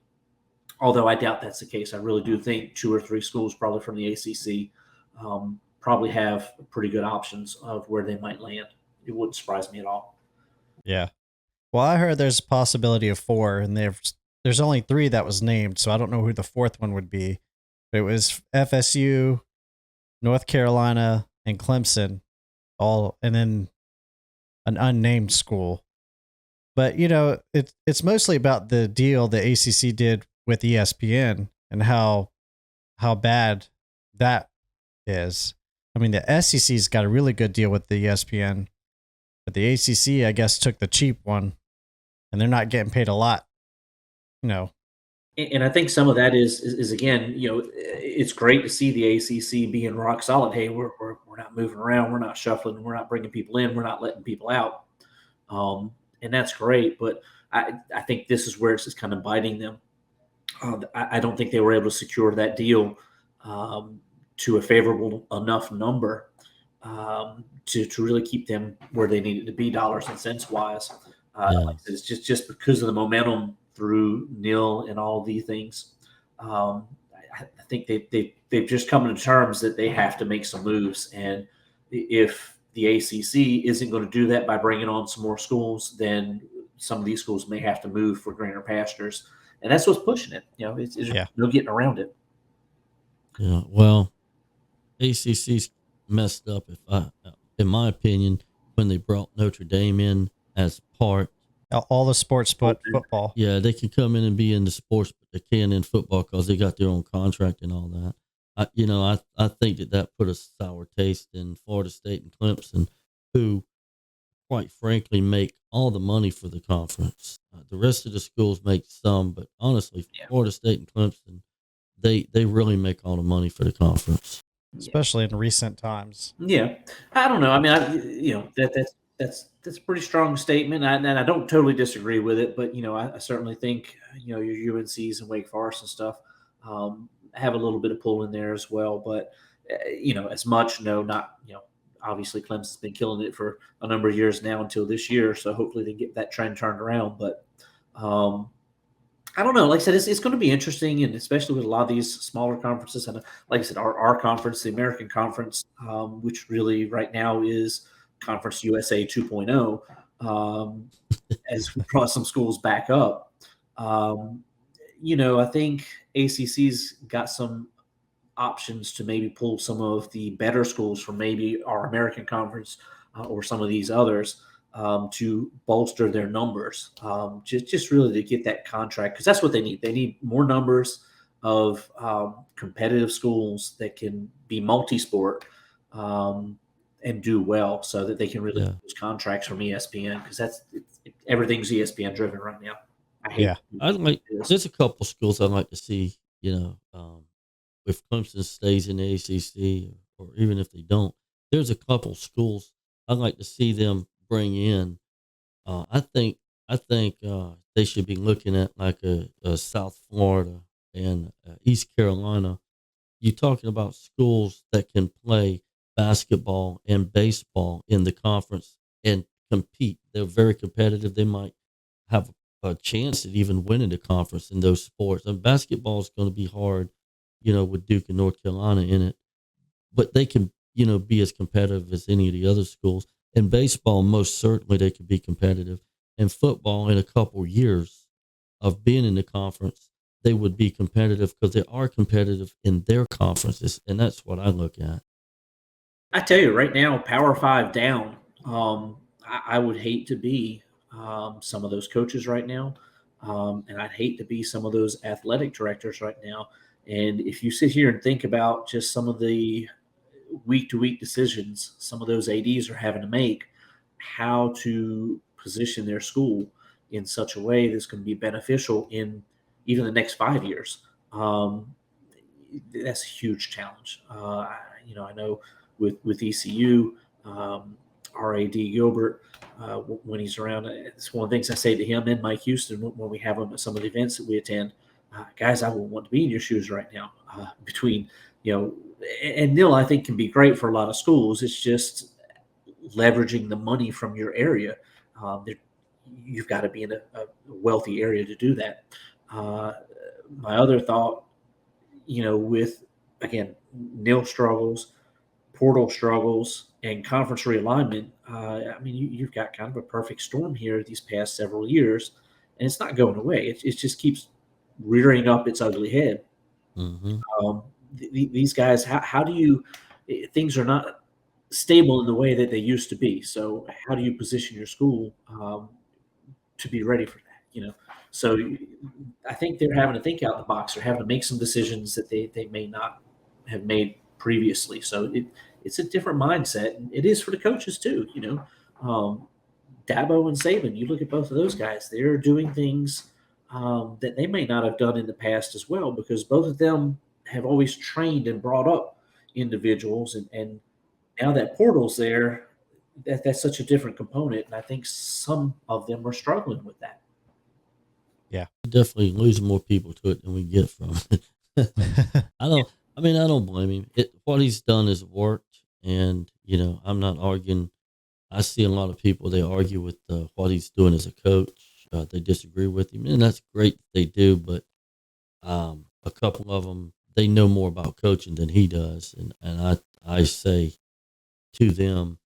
Although I doubt that's the case. I really do think two or three schools, probably from the ACC, probably have pretty good options of where they might land. It wouldn't surprise me at all. Yeah. Well, I heard there's a possibility of four, and there's only three that was named, so I don't know who the fourth one would be. But it was FSU, North Carolina, and Clemson, all, and then an unnamed school. But it's mostly about the deal the ACC did with ESPN and how bad that is. I mean, the SEC's got a really good deal with the ESPN, but the ACC, I guess, took the cheap one, and they're not getting paid a lot. You know, And I think some of that is again, it's great to see the ACC being rock solid. Hey, we're not moving around, we're not shuffling, we're not bringing people in, we're not letting people out, and that's great. But I think this is where it's just kind of biting them. I don't think they were able to secure that deal to a favorable enough number to really keep them where they needed to be, dollars and cents wise. Yeah. Like I said, it's just because of the momentum through nil and all these things. I think they've just come to terms that they have to make some moves, and if the ACC isn't going to do that by bringing on some more schools, then some of these schools may have to move for greener pastures, and that's what's pushing it. It's yeah, no getting around it. Yeah. Well, ACC's messed up, in my opinion, when they brought Notre Dame in as part. all the sports but football. Yeah, they can come in and be in the sports, but they can't in football because they got their own contract and all that. I think that put a sour taste in Florida State and Clemson, who, quite frankly, make all the money for the conference. The rest of the schools make some, but honestly, Yeah. Florida State and Clemson, they really make all the money for the conference. Especially in recent times. Yeah, I don't know. I mean, that's a pretty strong statement, and I don't totally disagree with it. But I certainly think your UNC's and Wake Forest and stuff have a little bit of pull in there as well. But as much no, not obviously Clemson's been killing it for a number of years now until this year. So hopefully they get that trend turned around. But um, I don't know. Like I said, it's going to be interesting, and especially with a lot of these smaller conferences. And like I said, our conference, the American Conference, which really right now is Conference USA 2.0, as we brought some schools back up. Um, I think ACC's got some options to maybe pull some of the better schools from maybe our American Conference or some of these others to bolster their numbers. Just really to get that contract, because that's what they need. They need more numbers of competitive schools that can be multi-sport and do well, so that they can really Yeah. get those contracts from ESPN, because everything's ESPN driven right now. I hate Yeah. this. There's a couple schools I'd like to see, if Clemson stays in the ACC, or even if they don't, there's a couple schools I'd like to see them bring in. Uh, I think I think they should be looking at like a South Florida and East Carolina. You're talking about schools that can play basketball and baseball in the conference and compete. They're very competitive. They might have a chance at even winning the conference in those sports. And basketball is going to be hard, with Duke and North Carolina in it, but they can, be as competitive as any of the other schools. In baseball, most certainly they could be competitive. In football, in a couple years of being in the conference, they would be competitive because they are competitive in their conferences, and that's what I look at. I tell you right now, Power Five down. I would hate to be some of those coaches right now, and I'd hate to be some of those athletic directors right now. And if you sit here and think about just some of the week to week decisions some of those ads are having to make, how to position their school in such a way that's going to be beneficial in even the next 5 years. um, that's a huge challenge. I know with ECU, R.A.D. Gilbert when he's around. It's one of the things I say to him and Mike Houston when we have them at some of the events that we attend. Guys, I wouldn't want to be in your shoes right now. Between, and nil, I think, can be great for a lot of schools. It's just leveraging the money from your area. You've got to be in a wealthy area to do that. My other thought, with, again, nil struggles, portal struggles, and conference realignment, I mean, you've got kind of a perfect storm here these past several years, and it's not going away. It just keeps rearing up its ugly head. Mm-hmm. These guys, how do you? Things are not stable in the way that they used to be. So how do you position your school to be ready for that? So I think they're having to think out the box. They're having to make some decisions that they may not have made previously. So it's a different mindset. And it is for the coaches too. Dabo and Saban, you look at both of those guys, they're doing things that they may not have done in the past as well, because both of them have always trained and brought up individuals. And now that portal's there, that's such a different component. And I think some of them are struggling with that. Yeah. Definitely lose more people to it than we get from it. I don't blame him. What he's done has worked. And, I'm not arguing. I see a lot of people, they argue with what he's doing as a coach. They disagree with him, and that's great that they do. But a couple of them, they know more about coaching than he does. And I say to them,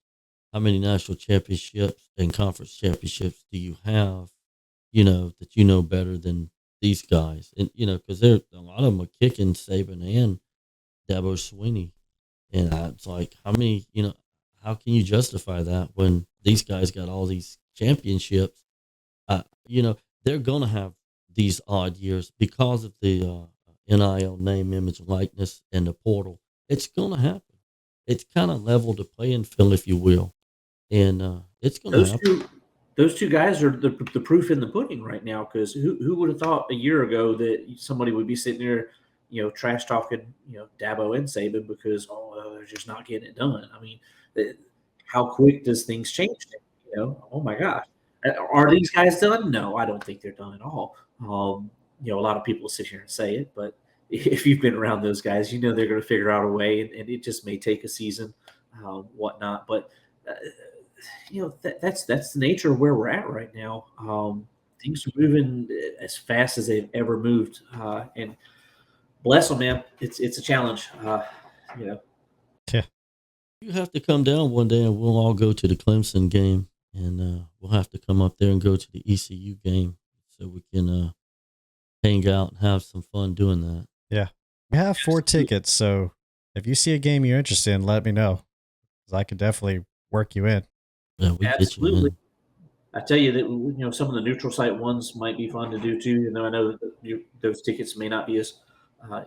how many national championships and conference championships do you have, that you know better than these guys? And, because a lot of them are kicking Saban and Dabo Swinney. And it's like, how can you justify that when these guys got all these championships? They're going to have these odd years because of the NIL, name, image, likeness, and the portal. It's going to happen. It's kind of leveled the playing field, if you will. And it's going to happen. Those two guys are the proof in the pudding right now, because who would have thought a year ago that somebody would be sitting there, trash talking, Dabo and Saban because, they're just not getting it done. I mean, how quick does things change? Oh my gosh. Are these guys done? No, I don't think they're done at all. A lot of people sit here and say it, but if you've been around those guys, they're going to figure out a way, and it just may take a season, whatnot. But that's the nature of where we're at right now. Things are moving as fast as they've ever moved, and bless them, man. It's a challenge. Yeah. You have to come down one day, and we'll all go to the Clemson game, and we'll have to come up there and go to the ECU game so we can hang out and have some fun doing that. Yeah. We have 4 tickets, so if you see a game you're interested in, let me know, because I could definitely work you in. Yeah, we Absolutely. get you in. I tell you that some of the neutral site ones might be fun to do too. I know that those tickets may not be as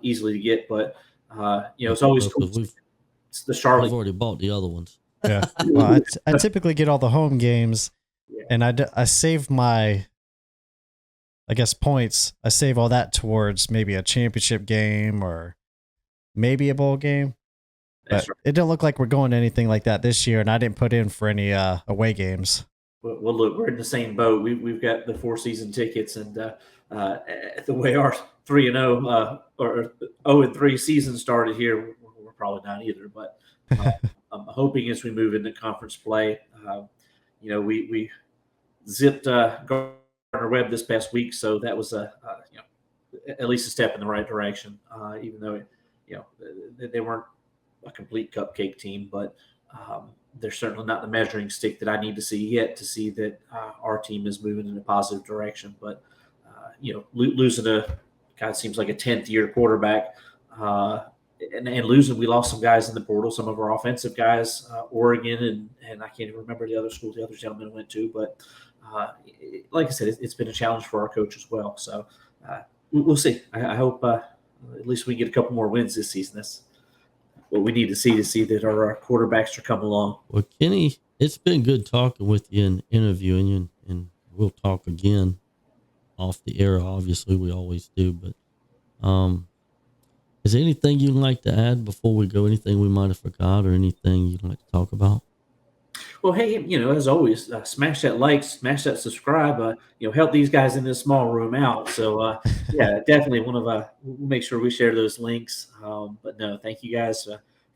easily to get, but it's always cool. It's the Charlotte. I've already bought the other ones. Yeah. Well, I typically get all the home games, and I save my, I guess, points. I save all that towards maybe a championship game or maybe a bowl game. But it didn't look like we're going to anything like that this year, and I didn't put in for any away games. Well, look, we're in the same boat. We've got the 4 season tickets, and the way our 3-0 or 0-3 season started here, we're probably not either. But I'm hoping as we move into conference play, we zipped Gardner Webb this past week, so that was at least a step in the right direction. Even though they weren't a complete cupcake team, but they're certainly not the measuring stick that I need to see yet to see that our team is moving in a positive direction. But losing seems like a 10th year quarterback, and losing, we lost some guys in the portal, some of our offensive guys, Oregon, and I can't even remember the other school the other gentleman went to. But like I said, it's been a challenge for our coach as well. So we'll see. I hope at least we get a couple more wins this season. That's what we need to see that our quarterbacks are coming along. Well, Kenny, it's been good talking with you and interviewing you, and we'll talk again off the air. Obviously, we always do. But is there anything you'd like to add before we go? Anything we might have forgot, or anything you'd like to talk about? Well, hey, as always, smash that like, smash that subscribe. Help these guys in this small room out. So, yeah, definitely we'll make sure we share those links. But no, thank you guys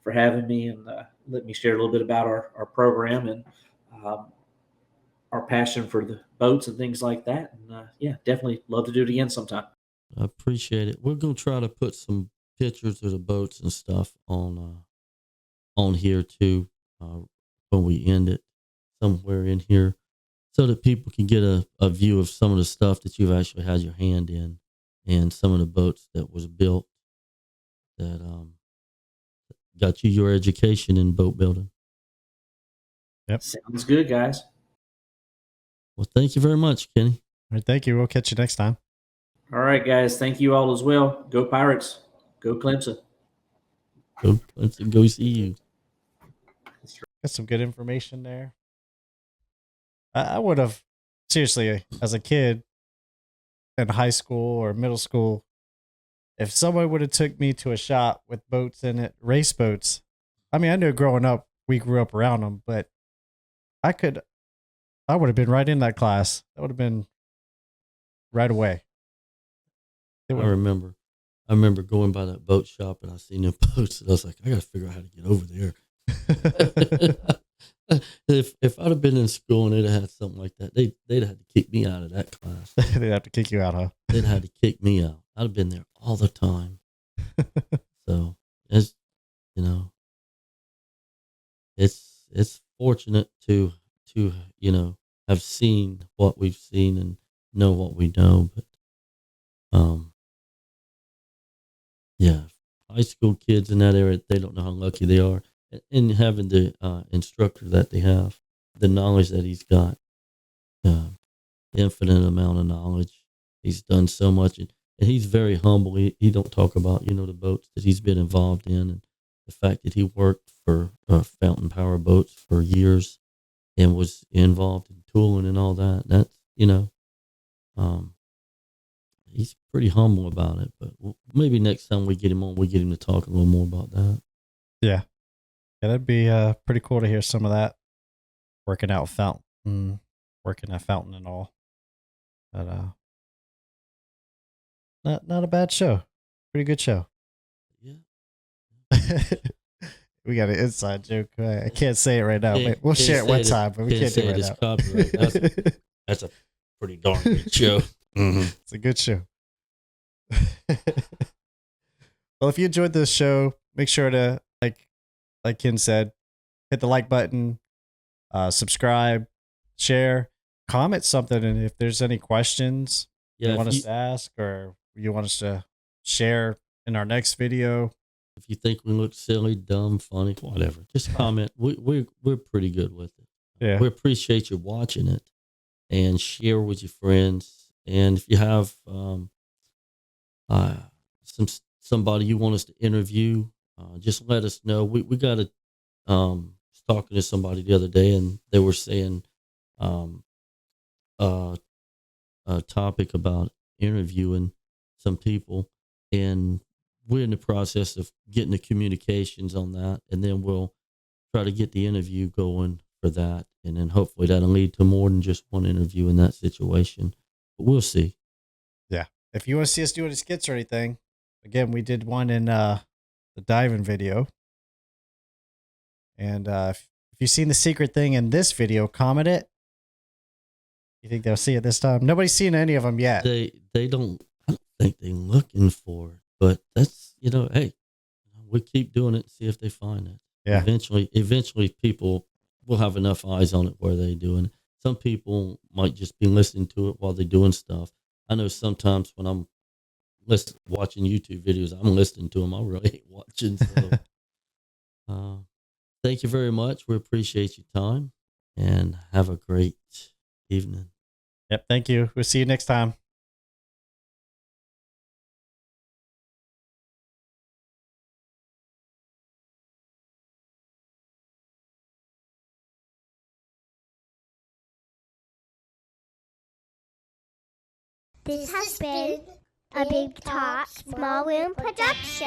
for having me and let me share a little bit about our program and um, our passion for the boats and things like that. And yeah, definitely love to do it again sometime. I appreciate it. We're gonna try to put some pictures of the boats and stuff on here too when we end it somewhere in here, so that people can get a view of some of the stuff that you've actually had your hand in, and some of the boats that was built that got you your education in boat building. Yep. Sounds good, guys. Well, thank you very much, Kenny. All right, thank you. We'll catch you next time. All right, guys. Thank you all as well. Go Pirates. Go Clemson. Let's go see you. Got some good information there. I would have, seriously, as a kid in high school or middle school, if someone would have took me to a shop with boats in it, race boats. I mean, I knew growing up, we grew up around them, but I would have been right in that class. That would have been right away. I remember going by that boat shop and I seen them boats and I was like, I got to figure out how to get over there. if I'd have been in school and they'd have had something like that, they'd have had to kick me out of that class. They'd have to kick you out, huh? They'd have had to kick me out. I'd have been there all the time. So it's it's fortunate to have seen what we've seen and know what we know, but yeah, high school kids in that area, they don't know how lucky they are in having the instructor that they have, the knowledge that he's got, infinite amount of knowledge. He's done so much, and he's very humble. He don't talk about the boats that he's been involved in, and the fact that he worked for Fountain Power Boats for years and was involved in tooling and all that. That's he's pretty humble about it, but maybe next time we get him on, we get him to talk a little more about that. Yeah, that'd be pretty cool to hear some of that. Working at Fountain and all. But not a bad show. Pretty good show. Yeah. We got an inside joke. I can't say it right now. We'll share it one time, but we can't do it right now. That's a pretty darn good show. Mm-hmm. It's a good show. Well, if you enjoyed this show, make sure to like Ken said, hit the like button, subscribe, share, comment something, and if there's any questions you want us to ask or you want us to share in our next video. If you think we look silly, dumb, funny, whatever, just comment. We're pretty good with it. Yeah, we appreciate you watching it and share with your friends. And if you have somebody you want us to interview, just let us know. We got to was talking to somebody the other day, and they were saying a topic about interviewing some people, and we're in the process of getting the communications on that, and then we'll try to get the interview going for that, and then hopefully that'll lead to more than just one interview in that situation. But we'll see. Yeah. If you want to see us do any skits or anything, again, we did one in the diving video. And if you've seen the secret thing in this video, comment it. You think they'll see it this time? Nobody's seen any of them yet. They don't. I don't think they're looking for it, but that's hey, we keep doing it and see if they find it. Yeah. Eventually, people will have enough eyes on it where they're doing it. Some people might just be listening to it while they're doing stuff. I know sometimes when I'm watching YouTube videos, I'm listening to them. I really ain't watching. So, thank you very much. We appreciate your time and have a great evening. Yep. Thank you. We'll see you next time. This has been a Bigtalk-Smallroom production.